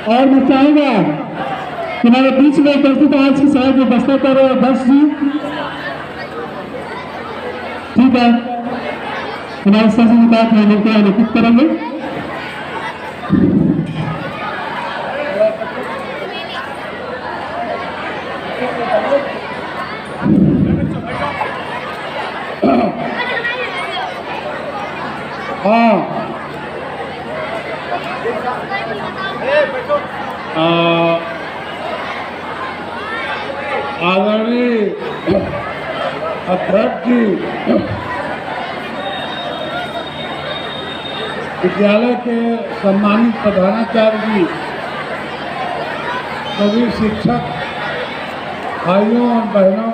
और मैं चाहूंगा कि हमारे बीच में उपस्थित आज की सभा के बस्तर अध्यक्ष जी, ठीक है, हमारे सहयोगिता के लोग आलोकित करेंगे। आदरणीय अध्यक्ष जी, विद्यालय के सम्मानित प्रधानाचार्य जी, सभी शिक्षक भाइयों और बहनों,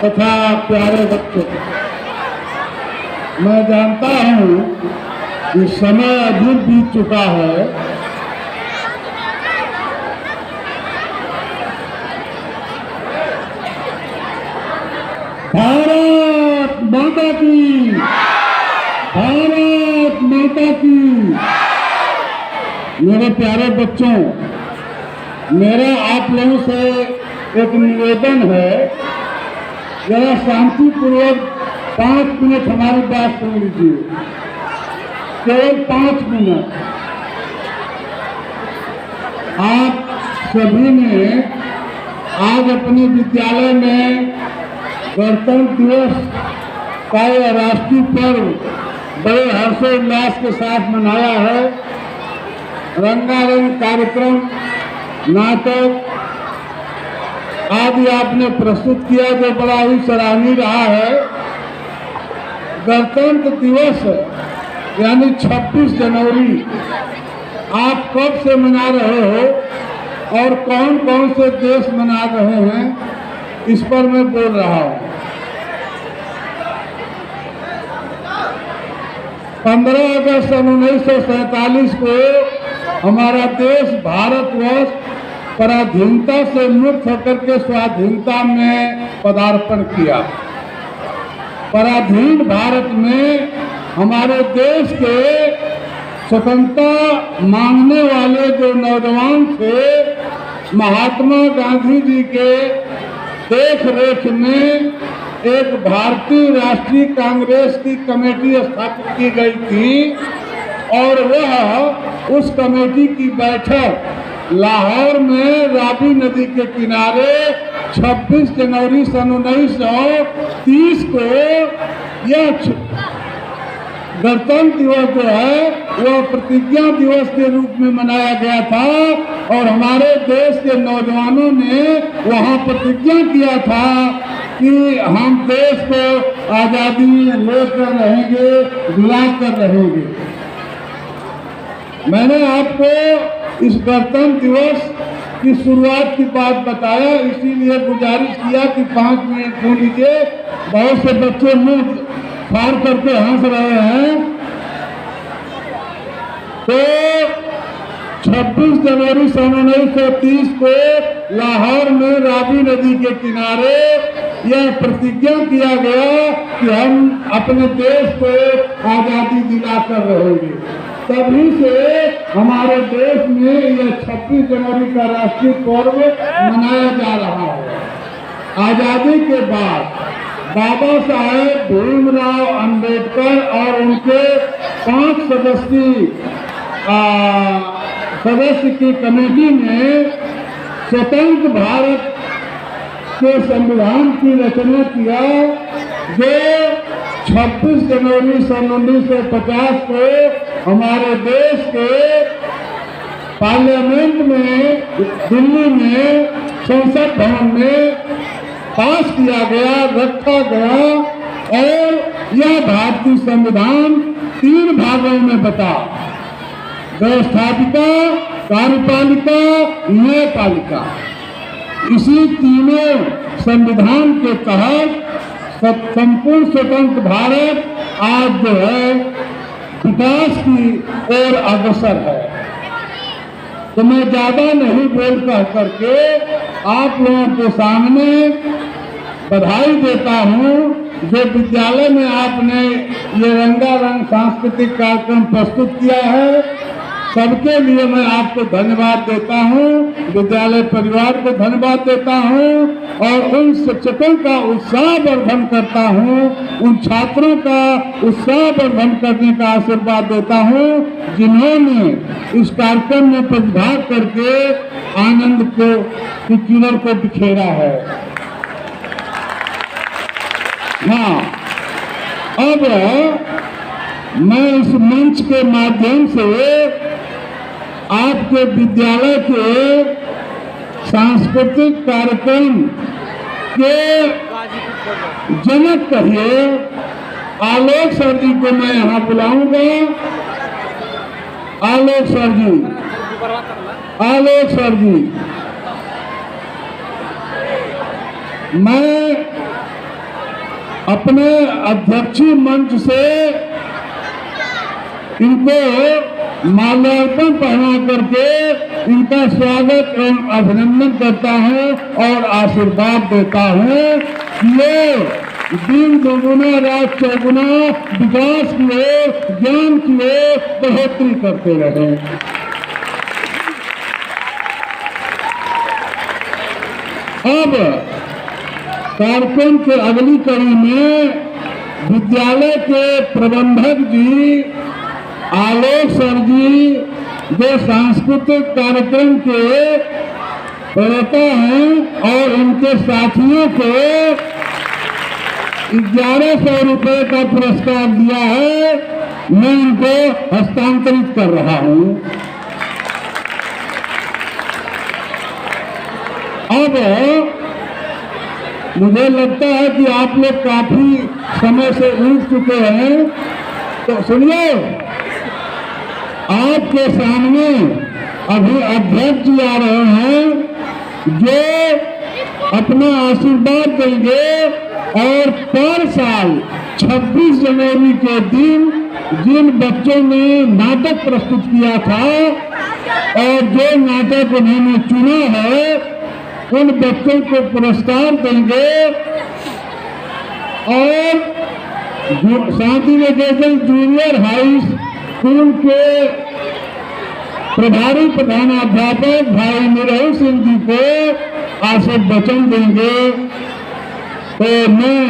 तथा प्यारे बच्चों, मैं जानता हूं कि समय अधिक बीत चुका है। भारत माता की, भारत माता की। मेरे प्यारे बच्चों, मेरा आप लोगों से एक निवेदन है, जरा शांतिपूर्वक 5 मिनट हमारी बात सुन लीजिए, केवल 5 मिनट। आप सभी ने आज अपने विद्यालय में गणतंत्र दिवस का राष्ट्रीय पर्व बड़े हर्षोल्लास के साथ मनाया है। रंगारंग कार्यक्रम, नाटक आदि आपने प्रस्तुत किया, जो बड़ा ही सराहनीय रहा है। गणतंत्र दिवस यानी 26 जनवरी आप कब से मना रहे हो और कौन कौन से देश मना रहे हैं, इस पर मैं बोल रहा हूं। 15 अगस्त सन 1947 को हमारा देश भारतवर्ष पराधीनता से मुक्त होकर के स्वाधीनता में पदार्पण किया। पराधीन भारत में हमारे देश के स्वतंत्रता मांगने वाले जो नौजवान थे, महात्मा गांधी जी के देख रेख में एक भारतीय राष्ट्रीय कांग्रेस की कमेटी स्थापित की गई थी और वह उस कमेटी की बैठक लाहौर में रावी नदी के किनारे 26 जनवरी सन 1930 को यह गणतंत्र दिवस जो है वह प्रतिज्ञा दिवस के रूप में मनाया गया था और हमारे देश के नौजवानों ने वहां प्रतिज्ञा किया था कि हम देश को आजादी लेकर रहेंगे, दिलाकर रहेंगे। मैंने आपको इस गणतंत्र दिवस की शुरुआत की बात बताया, इसीलिए गुजारिश किया कि 5 मिनट सुन लीजिए। बहुत से बच्चे मुंह फाड़ करके हंस रहे हैं। तो 26 जनवरी सन 1930 को लाहौर में रावी नदी के किनारे यह प्रतिज्ञा किया गया कि हम अपने देश को आजादी दिलाकर रहेंगे। तभी से हमारे देश में यह 26 जनवरी का राष्ट्रीय पर्व मनाया जा रहा है। आजादी के बाद बाबा साहेब भीमराव अंबेडकर और उनके 5 सदस्य की कमेटी ने स्वतंत्र भारत के संविधान की रचना किया, जो 26 जनवरी सन 1950 को हमारे देश के पार्लियामेंट में, दिल्ली में, संसद भवन में पास किया गया, रखा गया और यह भारतीय संविधान 3 भागों में बटा, व्यवस्थापिका, कार्यपालिका, न्यायपालिका। इसी तीनों संविधान के तहत संपूर्ण स्वतंत्र भारत आज जो है विकास की ओर अग्रसर है। तो मैं ज्यादा नहीं बोल कह करके आप लोगों के सामने बधाई देता हूँ। जो विद्यालय में आपने ये रंगारंग सांस्कृतिक कार्यक्रम प्रस्तुत किया है, सबके लिए मैं आपको धन्यवाद देता हूँ, विद्यालय परिवार को धन्यवाद देता हूँ और उन शिक्षकों का उत्साहवर्धन करता हूँ, उन छात्रों का उत्साहवर्धन करने का आशीर्वाद देता हूँ जिन्होंने इस कार्यक्रम में प्रतिभाग करके आनंद की किरण को बिखेरा है। हाँ, अब मैं इस मंच के माध्यम से आपके विद्यालय के सांस्कृतिक कार्यक्रम के जनक कहिए आलोक सर जी को मैं यहाँ बुलाऊंगा। आलोक सर जी, आलोक सर जी, मैं अपने अध्यक्षीय मंच से इनको माल्यार्पण पहना करके इनका स्वागत एवं अभिनंदन करता हूँ और आशीर्वाद देता हूँ कि ये दिन दोगुना रात चौगुना विकास की ओर, ज्ञान की ओर बढ़ोतरी करते रहे। अब कार्यक्रम के अगली कड़ी में विद्यालय के प्रबंधक जी आलोक सर जी, जो सांस्कृतिक कार्यक्रम के प्रदाता हैं और उनके साथियों को 1100 रुपए का पुरस्कार दिया है, मैं उनको हस्तांतरित कर रहा हूं। अब मुझे लगता है कि आप लोग काफी समय से उठ चुके हैं, तो सुनिए, आपके सामने अभी अध्यक्ष जी आ रहे हैं जो अपना आशीर्वाद देंगे और पर साल 26 जनवरी के दिन जिन बच्चों ने नाटक प्रस्तुत किया था और जो नाटक उन्होंने चुना है, उन बच्चों को पुरस्कार देंगे और Shanti Niketan junior high school के प्रभारी प्रधानाध्यापक भाई निरहु सिंह जी को आशीर्वचन देंगे। तो मैं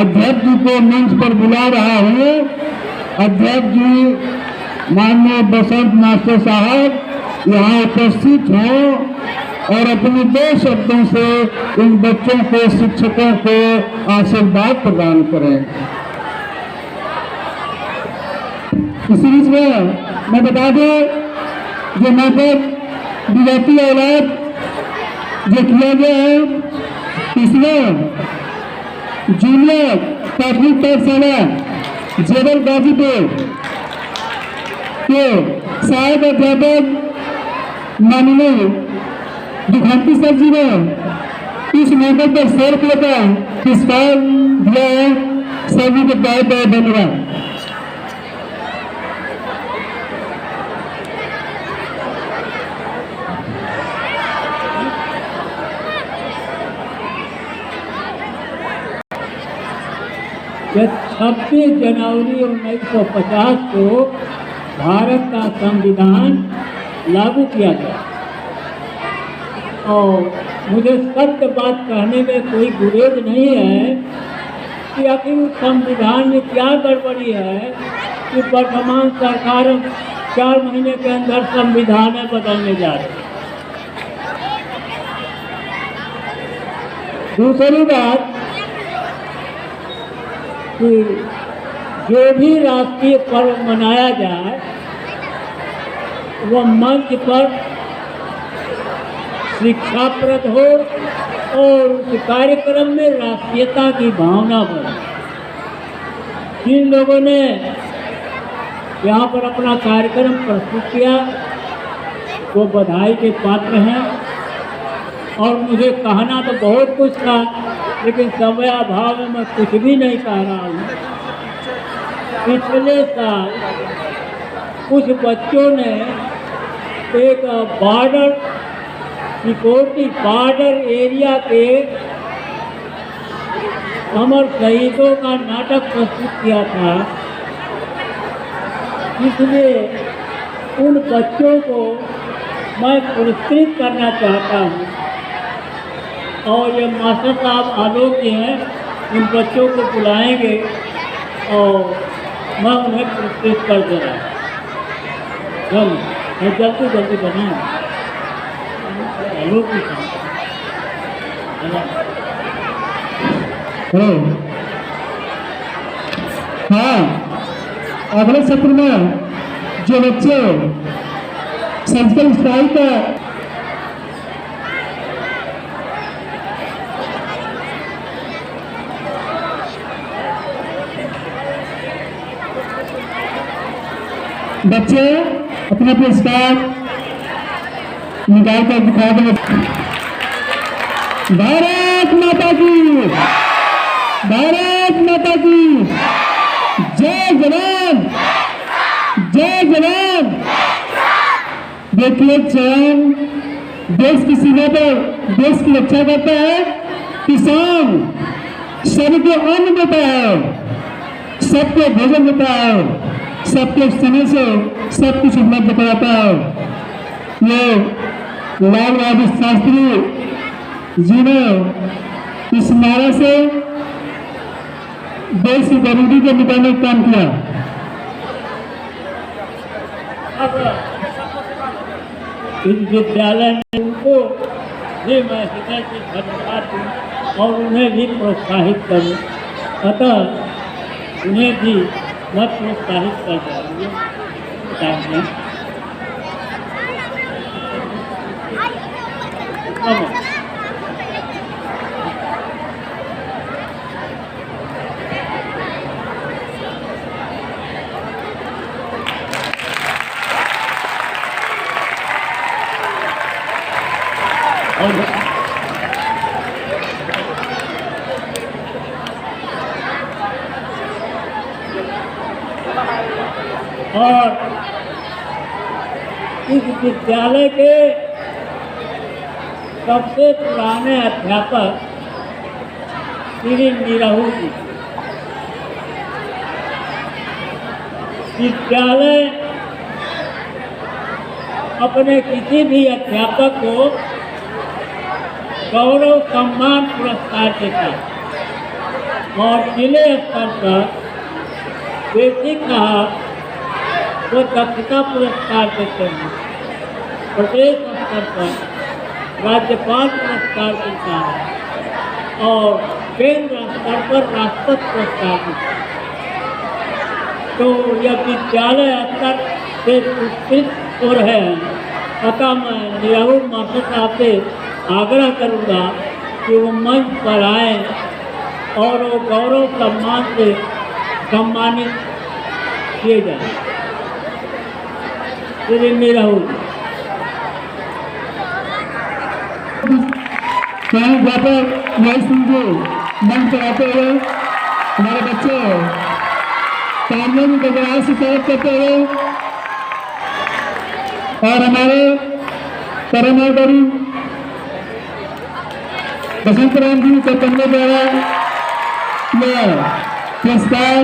अध्यक्ष जी को मंच पर बुला रहा हूँ। अध्यक्ष जी माननीय बसंत मास्टर साहब यहाँ उपस्थित हों और अपने 2 शब्दों से इन बच्चों को, शिक्षकों को आशीर्वाद प्रदान करें। इसी बीच में मैं बता दूं, जो नाटक विद्यार्थी औलाद जो किया गया है, इसमें जूनियर प्राथमिक पाठशाला जेबल गाजीपुर के सहायक अध्यापक माननीय दुखांती सर जी ने इस नाटक पर 100 रुपये का पुरस्कार दिया है। सभी को बहुत बहुत धन्यवाद। जब 26 जनवरी 1950 को भारत का संविधान लागू किया गया और मुझे सत्य बात कहने में कोई गुरेज नहीं है कि आखिर उस संविधान में क्या गड़बड़ी है कि वर्तमान सरकार 4 महीने के अंदर संविधान बदलने जा रही है। दूसरी बात कि जो भी राष्ट्रीय पर्व मनाया जाए वह मंच पर शिक्षाप्रद हो और उस कार्यक्रम में राष्ट्रीयता की भावना बढ़े। जिन लोगों ने यहाँ पर अपना कार्यक्रम प्रस्तुत किया वो बधाई के पात्र हैं और मुझे कहना तो बहुत कुछ था, लेकिन समय अभाव में मैं कुछ भी नहीं कह रहा हूँ। पिछले साल कुछ बच्चों ने एक बॉर्डर सिक्योरिटी बॉर्डर एरिया के अमर शहीदों का नाटक प्रस्तुत किया था, इसलिए उन बच्चों को मैं पुरस्कृत करना चाहता हूँ। और ये मास्टर साहब आलोक जी हैं, उन बच्चों को बुलाएंगे और मैं उन्हें पुरस्कृत कर दे रहा हूँ। जल्दी जल्दी बनाए आलोक जी हाँ, अगले सत्र में जो बच्चे सर्जिकल स्ट्राइक का बच्चे अपना पुरस्कार निकाल कर दिखा दें। भारत माता की, भारत माता की जय जवान, जय जवान। देखिए जवान देश की सीमा पर देश की रक्षा करता है, किसान सबको अन्न देता है, सबको भोजन देता है, सबके समय से सब कुछ उपलब्ध कराता है। ये लाल बहादुर शास्त्री जी ने इस नारे से देश की गरीबी को मिटाने का काम किया। इस विद्यालय में उनको भी मैं हृदय से धन्यवाद दूँ और उन्हें भी प्रोत्साहित करूँ। अतः उन्हें भी मैं प्रोत्साहित कर जाऊँगी। और इस विद्यालय के सबसे पुराने अध्यापक श्री निराहू जी। विद्यालय अपने किसी भी अध्यापक को गौरव सम्मान पुरस्कार देता है और जिले स्तर पर बेसिक कहा वो दक्षता पुरस्कार देते हैं। प्रदेश स्तर पर राज्यपाल पुरस्कार देता है और केंद्र स्तर पर राष्ट्रपति पुरस्कार देता है। तो यह विद्यालय स्तर से पुरस्कृत हो रहे हैं। अतः मैं निराहू मास्टर साहब से आग्रह करूँगा कि वो मंच पर आए और वो गौरव सम्मान से सम्मानित किए जाए। श्री निराहू मंच पर आते हुए हमारे बच्चे तालियों की गड़गड़ाहट से स्वागत करते हुए और हमारे परमागुरु बसंत राम जी चैतन्य द्वारा यह पुरस्कार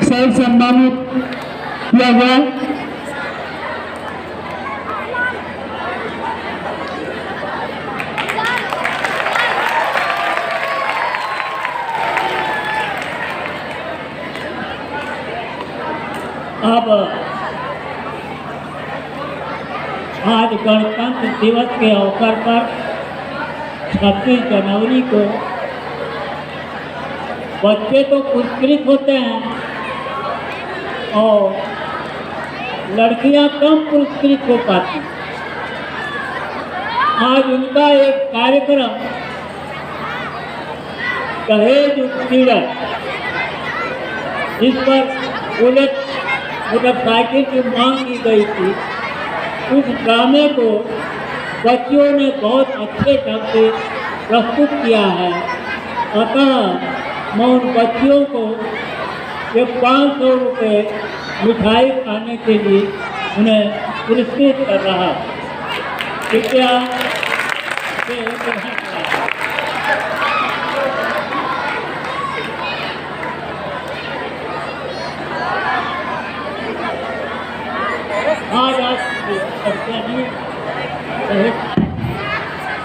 सर सम्मानित किया गया। अब आज गणतंत्र दिवस के अवसर पर 26 जनवरी को बच्चे तो पुरस्कृत होते हैं और लड़कियां कम पुरस्कृत हो पाती। आज उनका एक कार्यक्रम दहेज उत्पीड़न, जिस पर बुलेट मोटरसाइकिल की मांग की गई थी, उस ड्रामे को बच्चों ने बहुत अच्छे ढंग से प्रस्तुत किया है। अतः मैं उन बच्चियों को ये 500 रुपये मिठाई खाने के लिए उन्हें पुरस्कृत कर रहा कृपया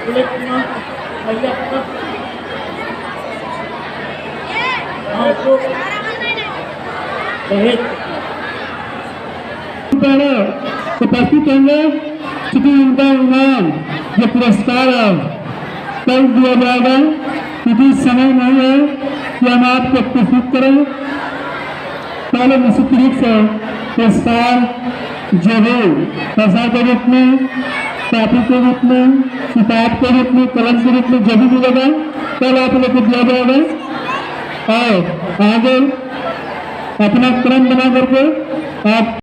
पुलिस के नाम भैया आपको दहेज उपस्थित होंगे, चूंकि इनका इनाम जो पुरस्कार है कल दिया जाएगा, क्योंकि समय नहीं है कि हम आपको प्रस्तुत करें। पहले निश्चित रूप से पुरस्कार जरूर पैसा के रूप में, कॉपी के रूप में, किताब के रूप में, कलम के रूप में जो भी मिलेगा कल आप लोग को दिया जाएगा। और आगे अपना क्रम बना करके आप